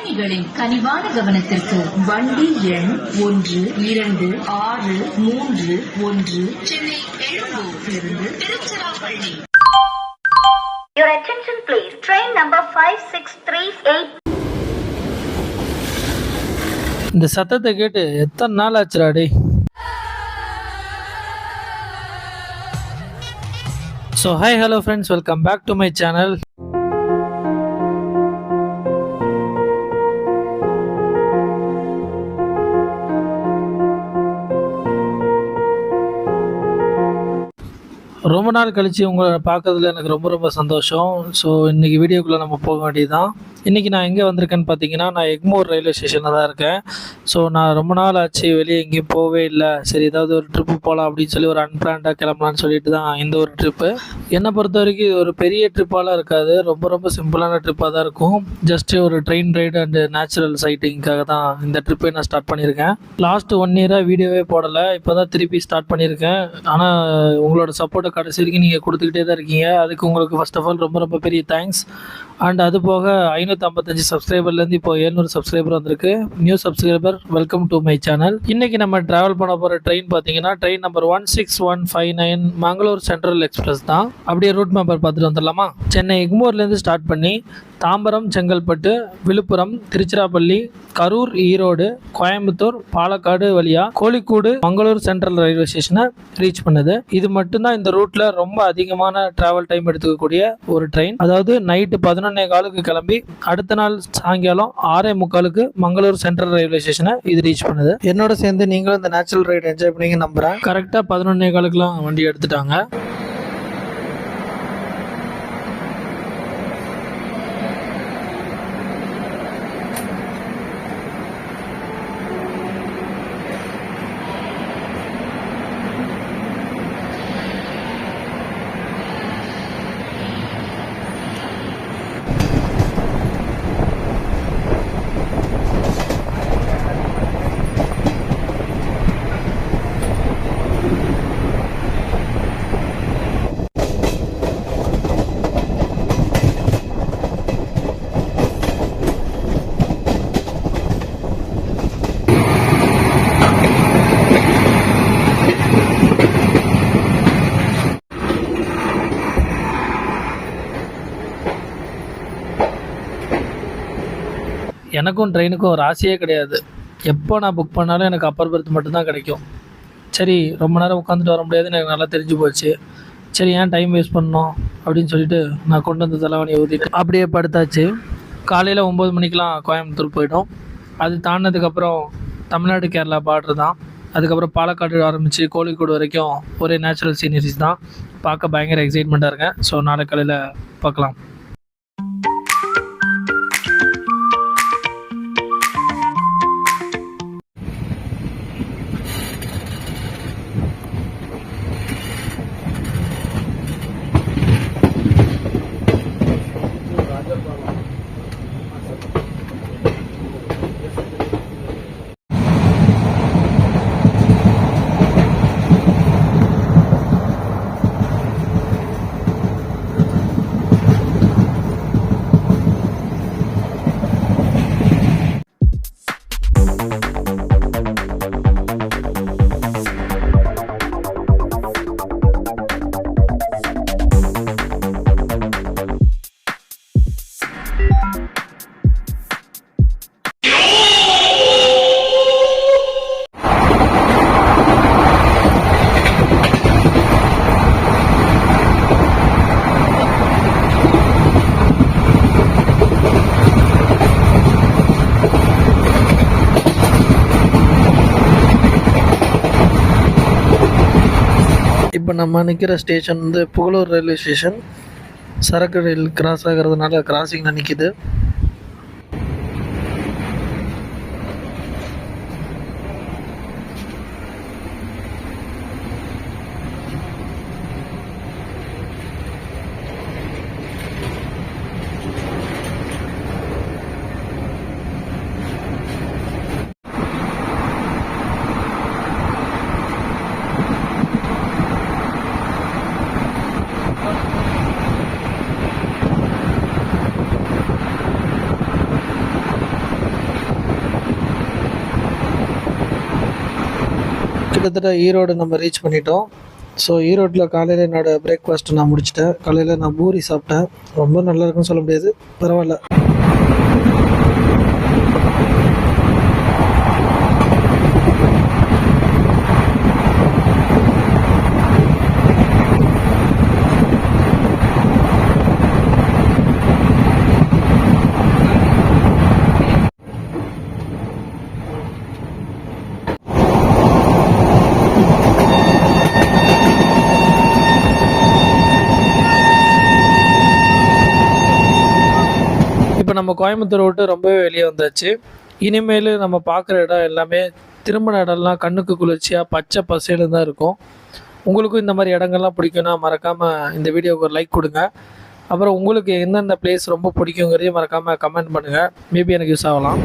பயணிகளின் கனிவான கவனத்திற்கு வண்டி எண் 1231 சென்னை எழும்பூரிலிருந்து Tiruchirappalli. Your attention please. Train number 5638. இந்த சத்தத்தை கேட்டு எத்தனை நாள் ஆச்சுடா டே. So hi hello friends, welcome back to my channel. ரொம்ப நாள் கழித்து உங்களை பார்க்கறதுல எனக்கு ரொம்ப ரொம்ப சந்தோஷம். ஸோ இன்றைக்கி வீடியோக்குள்ளே நம்ம போக வேண்டியதுதான். இன்றைக்கி நான் எங்கே வந்திருக்கேன்னு பார்த்தீங்கன்னா, நான் எக்மோர் ரயில்வே ஸ்டேஷனில் தான் இருக்கேன். ஸோ நான் ரொம்ப நாள் ஆச்சு வெளியே எங்கேயும் போகவே இல்லை. சரி, ஏதாவது ஒரு ட்ரிப்பு போகலாம் அப்படின்னு சொல்லி ஒரு அன்பிளான்டாக கிளம்பலான்னு சொல்லிட்டு தான் இந்த ஒரு ட்ரிப்பு. என்னை பொறுத்த வரைக்கும் இது ஒரு பெரிய ட்ரிப்பாலாம் இருக்காது, ரொம்ப ரொம்ப சிம்பிளான ட்ரிப்பாக தான் இருக்கும். ஜஸ்ட்டு ஒரு ட்ரெயின் ரைடு அண்டு நேச்சுரல் சைட்டிங்காக தான் இந்த ட்ரிப்பை நான் ஸ்டார்ட் பண்ணியிருக்கேன். லாஸ்ட்டு 1 இயராக வீடியோவே போடலை, இப்போ தான் திருப்பி ஸ்டார்ட் பண்ணியிருக்கேன். ஆனால் உங்களோட சப்போர்ட்டை கடைசி வரைக்கும் நீங்கள் கொடுத்துக்கிட்டே தான் இருக்கீங்க. அதுக்கு உங்களுக்கு ஃபர்ஸ்ட் ஆஃப் ஆல் ரொம்ப ரொம்ப பெரிய தேங்க்ஸ். அண்ட் அது போக 555 சப்ஸ்கிரைபர்லேருந்து இப்போ 700 சப்ஸ்கிரைபர் வந்திருக்கு. New subscriber, welcome to my channel. இன்றைக்கி நம்ம ட்ராவல் பண்ண போகிற ட்ரெயின் பார்த்தீங்கன்னா train number 16159 Mangalore central express தான். அப்படியே ரூட் மேப்பர் பார்த்துட்டு வந்துடலாமா? சென்னை எக்மோர்லேருந்து ஸ்டார்ட் பண்ணி தாம்பரம், செங்கல்பட்டு, விழுப்புரம், திருச்சிராப்பள்ளி, கரூர், ஈரோடு, கோயம்புத்தூர், பாலக்காடு வழியாக கோழிக்கூடு, மங்களூர் சென்ட்ரல் ரயில்வே ஸ்டேஷனை ரீச் பண்ணுது. இது மட்டும்தான் இந்த ரூட்டில் ரொம்ப அதிகமான ட்ராவல் டைம் எடுத்துக்கக்கூடிய ஒரு ட்ரெயின். அதாவது நைட்டு 11:15 கிளம்பி அடுத்த நாள் சாயங்காலம் 6:45 மங்களூர் சென்ட்ரல் ரயில்வே ஸ்டேஷனை இது ரீச் பண்ணுது. என்னோட சேர்ந்து நீங்களும் இந்த நேச்சுரல் ரைடு என்ஜாய் பண்ணீங்க நம்புறேன். கரெக்டாக 11:15 வண்டி எடுத்துட்டாங்க. எனக்கும் ட்ரெயினுக்கும் ஒரு ஆசையே கிடையாது. எப்போ நான் புக் பண்ணாலும் எனக்கு அப்பர் பர்த் மட்டும்தான் கிடைக்கும். சரி, ரொம்ப நேரம் உட்காந்துட்டு வர முடியாதுன்னு எனக்கு நல்லா தெரிஞ்சு போச்சு. சரி, ஏன் டைம் வேஸ்ட் பண்ணோம் அப்படின்னு சொல்லிட்டு நான் கொண்டு வந்த தலைவணியை ஊற்றிட்டு அப்படியே படுத்தாச்சு. காலையில் 9 மணிக்கெலாம் கோயம்புத்தூர் போய்ட்டோம். அது தாண்டினதுக்கப்புறம் தமிழ்நாடு கேரளா பார்டர் தான். அதுக்கப்புறம் பாலக்காடு ஆரம்பித்து கோழிக்கூடு வரைக்கும் ஒரே நேச்சுரல் சீனரிஸ் தான். பார்க்க பயங்கர எக்ஸைட்மெண்ட்டாக இருக்கேன். ஸோ நாளை காலையில் பார்க்கலாம். இப்போ நம்ம நிற்கிற ஸ்டேஷன் வந்து புகழூர் ரயில்வே ஸ்டேஷன். சரக்கு ரயில் கிராஸ் ஆகிறதுனால கிராசிங்கில் நிற்கிது. கிட்டத்தட்ட ஈரோடு நம்ம ரீச் பண்ணிட்டோம். ஸோ ஈரோட்டில் காலையில் என்னோடய பிரேக்ஃபாஸ்ட்டு நான் முடிச்சிட்டேன். காலையில் நான் பூரி சாப்பிட்டேன். ரொம்ப நல்லா இருக்குன்னு சொல்ல முடியாது, பரவாயில்ல. இப்போ நம்ம கோயம்புத்தூர் விட்டு ரொம்பவே வெளியே வந்தாச்சு. இனிமேல் நம்ம பார்க்குற இடம் எல்லாமே திரும்பின இடம்லாம் கண்ணுக்கு குளிர்ச்சியாக பச்சை பசேல்னு தான் இருக்கும். உங்களுக்கும் இந்த மாதிரி இடங்கள்லாம் பிடிக்கும்னா மறக்காமல் இந்த வீடியோவுக்கு ஒரு லைக் கொடுங்க. அப்புறம் உங்களுக்கு எந்தெந்த பிளேஸ் ரொம்ப பிடிக்குங்கிறதையும் மறக்காமல் கமெண்ட் பண்ணுங்கள். மேபி எனக்கு யூஸ் ஆகலாம்.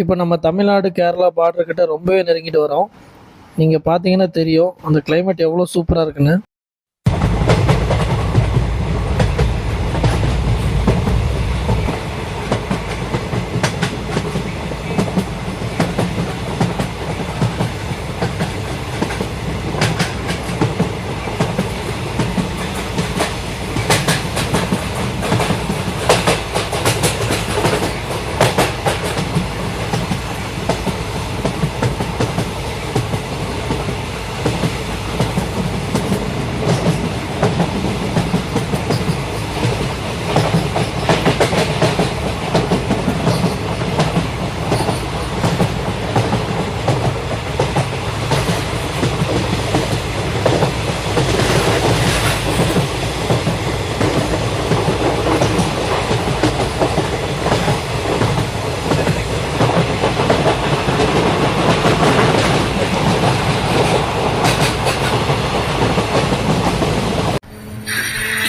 இப்போ நம்ம தமிழ்நாடு கேரளா பார்டர்கிட்ட ரொம்பவே நெருங்கிட்டு வரோம். நீங்கள் பார்த்தீங்கன்னா தெரியும் அந்த கிளைமேட் எவ்வளோ சூப்பராக இருக்குன்னு.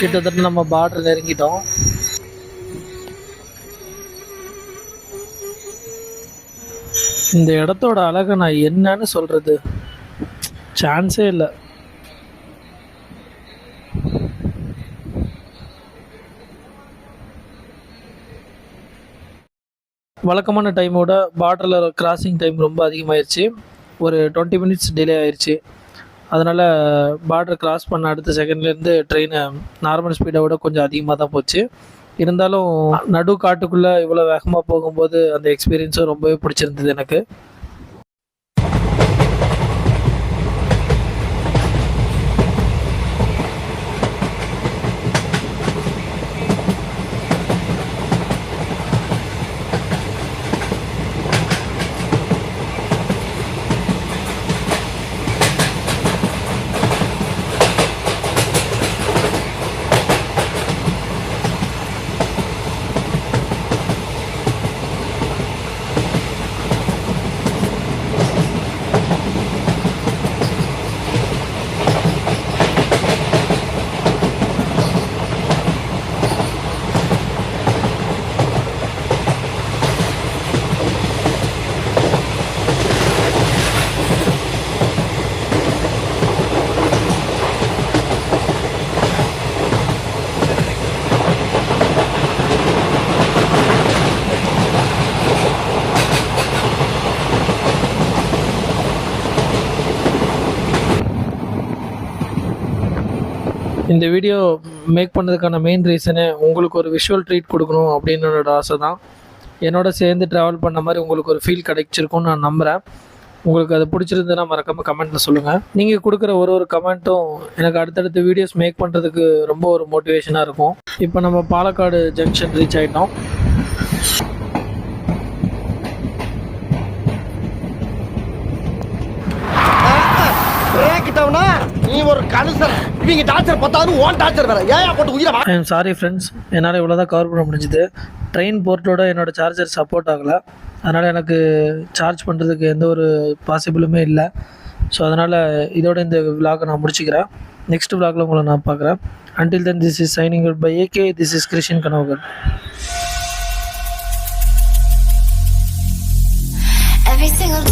கிட்டத்தட்ட நம்ம பார்டர் நெருங்கிட்டோம். இந்த இடத்தோட அழகை நான் என்னன்னு சொல்கிறது, சான்ஸே இல்லை. வழக்கமான டைமோட பார்டரில் கிராசிங் டைம் ரொம்ப அதிகமாகிடுச்சு. ஒரு 20 மினிட்ஸ் டிலே ஆயிடுச்சு. அதனால் பார்டர் கிராஸ் பண்ண அடுத்த செகண்ட்லேருந்து ட்ரெயின் நார்மல் ஸ்பீடை விட கொஞ்சம் அதிகமாக தான் போச்சு. இருந்தாலும் நடு காட்டுக்குள்ளே இவ்வளோ வேகமாக போகும்போது அந்த எக்ஸ்பீரியன்ஸும் ரொம்பவே பிடிச்சிருந்தது எனக்கு. இந்த வீடியோ மேக் பண்ணதுக்கான மெயின் ரீசனே உங்களுக்கு ஒரு விஷுவல் ட்ரீட் கொடுக்கணும் அப்படின்னு என்னோட ஆசை தான். என்னோட சேர்ந்து ட்ராவல் பண்ண மாதிரி உங்களுக்கு ஒரு ஃபீல் கிடைச்சிருக்கும்னு நான் நம்புகிறேன். உங்களுக்கு அது பிடிச்சிருந்ததுன்னா மறக்காமல் கமெண்ட்டில் சொல்லுங்கள். நீங்கள் கொடுக்குற ஒரு கமெண்ட்டும் எனக்கு அடுத்தடுத்த வீடியோஸ் மேக் பண்ணுறதுக்கு ரொம்ப ஒரு மோட்டிவேஷனாக இருக்கும். இப்போ நம்ம பாலக்காடு ஜங்ஷன் ரீச் ஆகிட்டோம். நீ ஒரு கனுசர் இவங்க டார்ச்சர் பத்தாது ஓன் டார்ச்சர் வேற ஏன் போட்டு உயிரை ஐ எம் சாரி ஃப்ரெண்ட்ஸ், என்னால் இவ்வளோ தான் கவர் பண்ண முடிஞ்சுது. ட்ரெயின் போர்ட்டோட என்னோடய சார்ஜர் சப்போர்ட் ஆகலை, அதனால் எனக்கு சார்ஜ் பண்ணுறதுக்கு எந்த ஒரு பாசிபிளுமே இல்லை. ஸோ அதனால் இதோட இந்த விலாகை நான் முடிச்சுக்கிறேன். நெக்ஸ்ட் விலாகில் உங்களை நான் பார்க்குறேன். Until then, this is signing out by AK. This is Krishan Kanagar. Every single